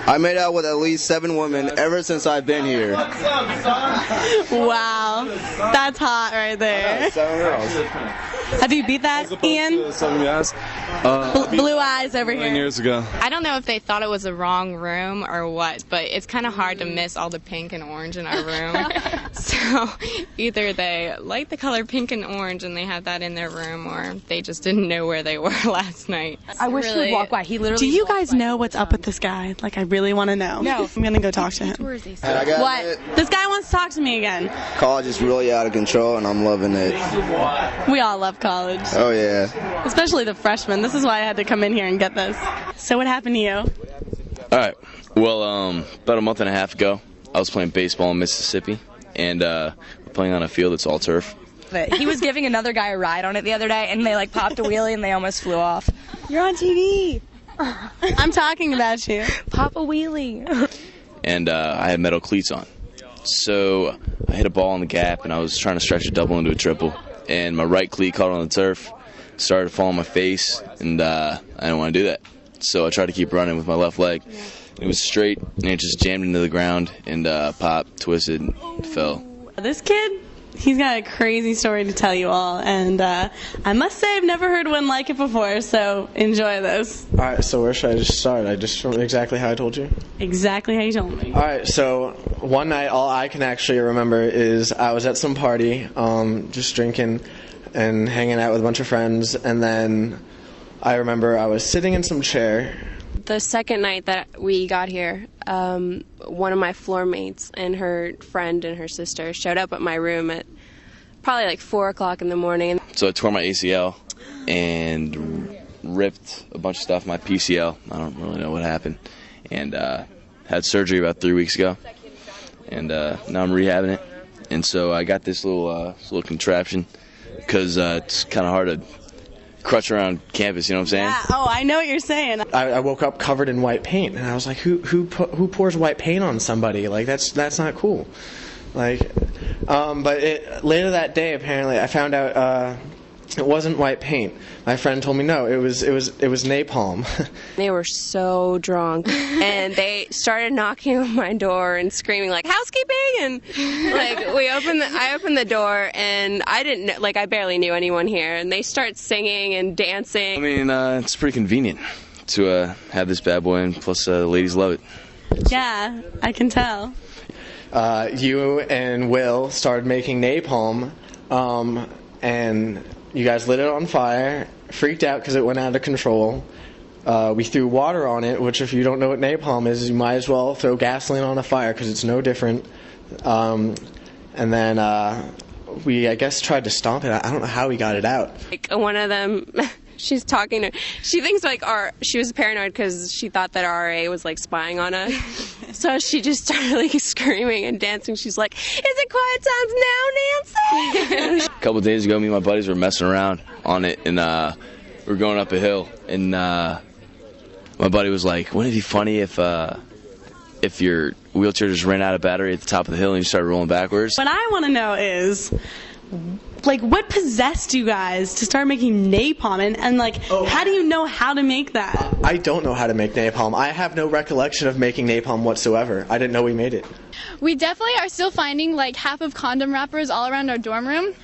I made out with at least 7 women ever since I've been here. Wow, that's hot right there. 7 girls. Have you beat that, Ian? 7 guys. Blue eyes over 9 here. years ago. I don't know if they thought it was the wrong room or what, but it's kind of hard to miss all the pink and orange in our room. So either they like the color pink and orange and they have that in their room, or they just didn't know where they were last night. I wish he would walk by. He literally. Do you guys know what's up with this guy? Like, I really want to know. No. I'm gonna go talk to him. And I gotta What? admit, This guy wants to talk to me again. college is really out of control, and I'm loving it. We all love college, Oh yeah. especially the freshmen. This is why I had to come in here and get this. So what happened to you? All right. Well, about a month and a half ago, I was playing baseball in Mississippi, and we're playing on a field that's all turf. He was giving another guy a ride on it the other day, and they like popped a wheelie and they almost flew off. You're on TV. I'm talking about you. Pop a wheelie. And I had metal cleats on. So I hit a ball in the gap, and I was trying to stretch a double into a triple, and my right cleat caught on the turf, started to fall on my face, and I didn't want to do that. So I tried to keep running with my left leg. It was straight, and it just jammed into the ground, and popped, twisted, and fell. This kid, he's got a crazy story to tell you all, and I must say I've never heard one like it before, so enjoy this. Alright, so where should I just start? I just exactly how I told you? Exactly how you told me. Alright, so one night all I can actually remember is I was at some party, just drinking and hanging out with a bunch of friends, and then I remember I was sitting in some chair. The second night that we got here, one of my floor mates and her friend and her sister showed up at my room at probably like 4 o'clock in the morning. So I tore my ACL and ripped a bunch of stuff, my PCL. I don't really know what happened. And had surgery about 3 weeks ago. And now I'm rehabbing it. And so I got this little contraption because it's kind of hard to crutch around campus, you know what I'm saying? Yeah, oh, I know what you're saying. I woke up covered in white paint, and I was like, who pours white paint on somebody? Like that's not cool. Like, but later that day, apparently, I found out it wasn't white paint. My friend told me no, it was napalm. They were so drunk, and they started knocking on my door and screaming like housekeeping, and like I opened the door, and I didn't know, like I barely knew anyone here, and they start singing and dancing. I mean, it's pretty convenient to have this bad boy in, plus the ladies love it. Yeah, I can tell. You and Will started making napalm, and you guys lit it on fire, freaked out because it went out of control. We threw water on it, which if you don't know what napalm is, you might as well throw gasoline on a fire because it's no different. And then we, I guess, tried to stomp it. I don't know how we got it out. Like one of them, she's talking to, she thinks like she was paranoid because she thought that RA was like spying on us. So she just started like screaming and dancing. She's like, "Is it quiet times now, Nancy?" A couple days ago, me and my buddies were messing around on it, and we were going up a hill, and my buddy was like, "Wouldn't it be funny if your wheelchair just ran out of battery at the top of the hill and you started rolling backwards?" What I want to know is, like, what possessed you guys to start making napalm, and like, how do you know how to make that? I don't know how to make napalm. I have no recollection of making napalm whatsoever. I didn't know we made it. We definitely are still finding like half of condom wrappers all around our dorm room.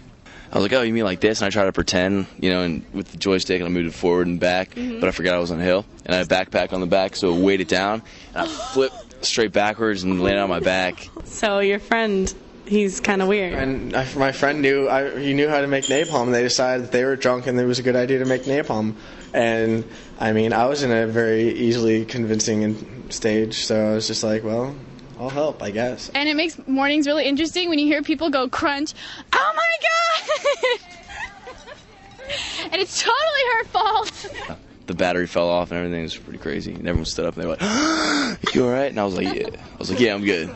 I was like, "Oh, you mean like this?" And I tried to pretend, and with the joystick, and I moved it forward and back, but I forgot I was on a hill, and I had a backpack on the back, so it weighed it down, and I flipped straight backwards and landed on my back. So your friend, he's kind of weird. And my friend knew he knew how to make napalm. And they decided that they were drunk and it was a good idea to make napalm. And I mean, I was in a very easily convincing stage, so I was just like, well, I'll help, I guess. And it makes mornings really interesting when you hear people go crunch. Oh my god! And it's totally her fault. The battery fell off and everything was pretty crazy. And everyone stood up and they were like, "You all right?" And I was like, "Yeah." I was like, "Yeah, I'm good."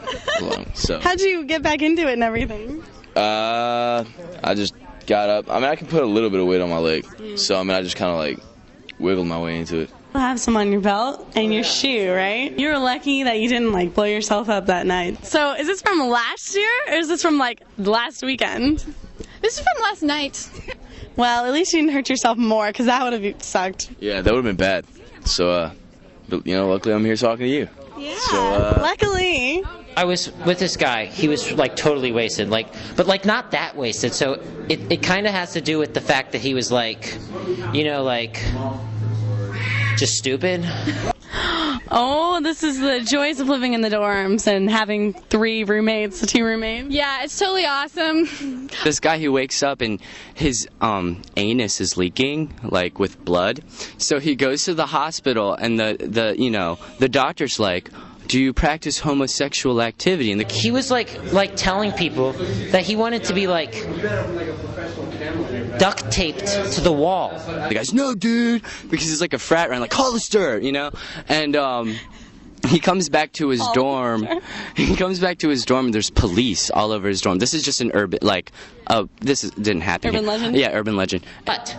So How'd you get back into it and everything? I just got up. I mean, I can put a little bit of weight on my leg, so I mean, I just kind of like wiggled my way into it. You'll have some on your belt and your shoe, right? You were lucky that you didn't like blow yourself up that night. So is this from last year or is this from like last weekend? This is from last night. Well, at least you didn't hurt yourself more because that would have sucked. Yeah, that would have been bad. So But, luckily I'm here talking to you. Yeah. So, luckily. I was with this guy. He was like totally wasted, but not that wasted. So it kind of has to do with the fact that he was like, just stupid. Oh, this is the joys of living in the dorms and having 2 roommates. Yeah, it's totally awesome. This guy who wakes up and his anus is leaking, like with blood. So he goes to the hospital and the doctor's like, do you practice homosexual activity? And He was like telling people that he wanted to be like duct taped to the wall. the guy's, no, dude, because he's like a frat rat, like Hollister, And he comes back to his dorm. He comes back to his dorm and there's police all over his dorm. This is just an urban, didn't happen. Urban legend? Yeah, urban legend. But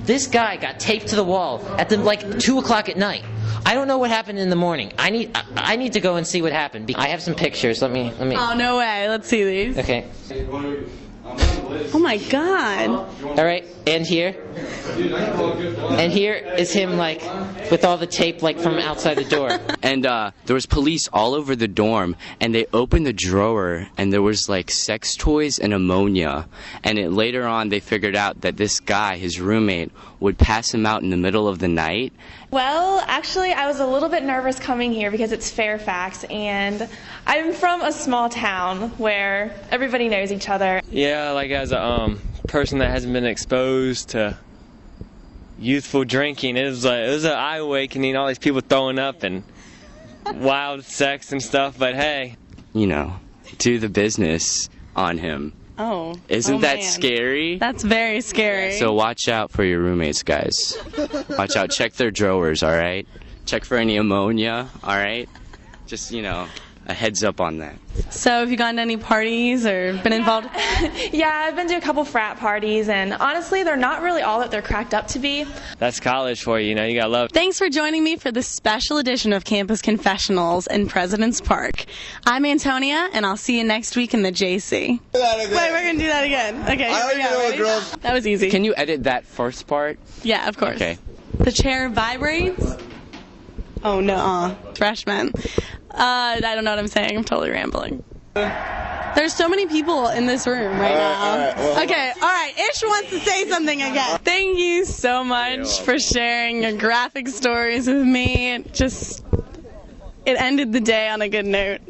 this guy got taped to the wall at 2 o'clock at night. I don't know what happened in the morning. I need to go and see what happened. I have some pictures. Let me. Oh, no way. Let's see these. Okay. Oh, my God. All right. And here is him with all the tape from outside the door. And there was police all over the dorm, and they opened the drawer, and there was sex toys and ammonia. And later on, they figured out that this guy, his roommate, would pass him out in the middle of the night. Well, actually, I was a little bit nervous coming here because it's Fairfax, and I'm from a small town where everybody knows each other. Yeah, as a person that hasn't been exposed to youthful drinking, it was an eye-awakening, all these people throwing up and wild sex and stuff, but hey. Do the business on him. Oh. Isn't that man. scary? That's very scary. So watch out for your roommates, guys. Watch out. Check their drawers, all right? Check for any ammonia, all right? Just, a heads up on that. So have you gone to any parties or been involved? Yeah, I've been to a couple frat parties, and honestly, they're not really all that they're cracked up to be. That's college for you, you gotta love it. Thanks for joining me for this special edition of Campus Confessionals in President's Park. I'm Antonia, and I'll see you next week in the JC. Wait, we're going to do that again. Okay, I don't even know what girls. That was easy. Can you edit that first part? Yeah, of course. Okay. The chair vibrates. Oh, no. Freshman. I don't know what I'm saying. I'm totally rambling. There's so many people in this room right now. Okay, all right. Ish wants to say something again. Thank you so much for sharing your graphic stories with me. It ended the day on a good note.